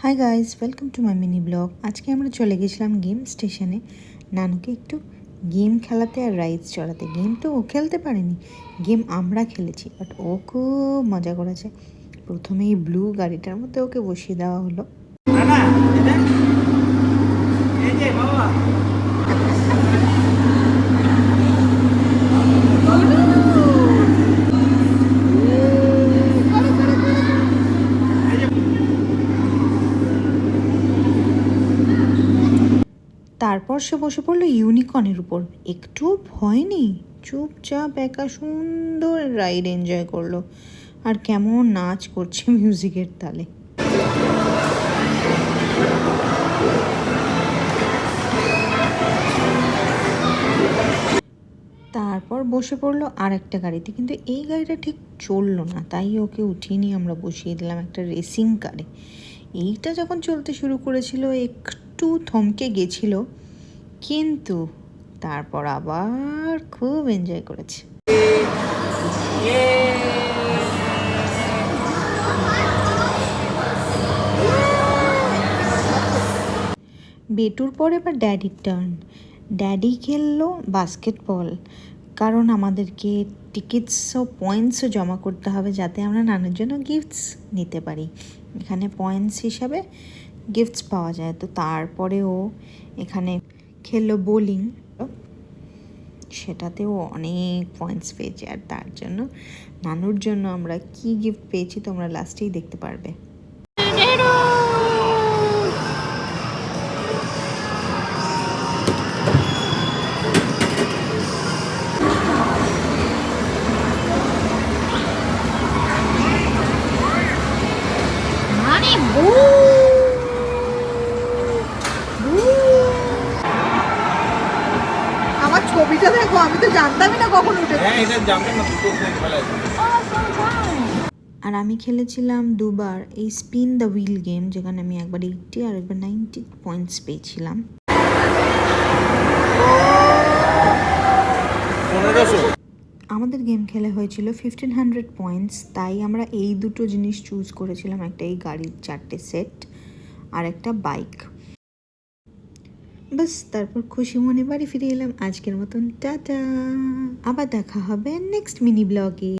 Hi guys, welcome to my mini blog. আজকে আমরা চলে গেছিলাম গেম স্টেশনে নানুকে একটু গেম খেলাতে আর রাইডস চড়াতে। গেম তো ও খেলতে পারেনি, গেম আমরা খেলেছি, বাট ও খুব মজা করেছে। প্রথমে এই ব্লু গাড়িটার মধ্যে ওকে বসিয়ে দেওয়া হলো। তারপর সে বসে পড়লো ইউনিকর্নের উপর। একটুও ভয় নেই, চুপচাপ একা সুন্দর রাইড এনজয় করলো। আর কেমন নাচ করছে মিউজিকের তালে। তারপর বসে পড়লো আর একটা গাড়িতে, কিন্তু এই গাড়িটা ঠিক চললো না, তাই ওকে উঠিয়ে নিয়ে আমরা বসিয়ে দিলাম একটা রেসিং কারে। এইটা যখন চলতে শুরু করেছিল একটু থমকে গেছিল, কিন্তু তারপর আবার খুব এনজয় করেছে। বেটুর পর এবার ড্যাডির টার্ন। ড্যাডি খেললো বাস্কেটবল, কারণ আমাদেরকে টিকিটসও পয়েন্টসও জমা করতে হবে যাতে আমরা নানার জন্য গিফটস নিতে পারি। এখানে পয়েন্টস হিসাবে গিফটস পাওয়া যায়। তো তারপরে ও এখানে খেললো বোলিং, সেটাতেও অনেক পয়েন্টস পেয়েছে। আর তার জন্য নানুর জন্য আমরা কি গিফট পেয়েছি তোমরা লাস্টেই দেখতে পারবে। আমার ছবিটা দেখো, আমি তো জানতামই না কখন উঠে। আর আমি খেলেছিলাম দুবার এই স্পিন দ্য হুইল গেম, যেখানে আমি একবার 80 আর একবার 90 পয়েন্টস পেয়েছিলাম। আমাদের গেম খেলা হয়েছিল 1500 পয়েন্টস, তাই আমরা এই দুটো জিনিস চুজ করেছিলাম, একটা এই গাড়ির 4টে সেট আর একটা বাইক। বাস তারপর খুশি মনে বাড়ি ফিরে এলাম। আজকের মতন টাটা, আবার দেখা হবে নেক্সট মিনি ব্লগে।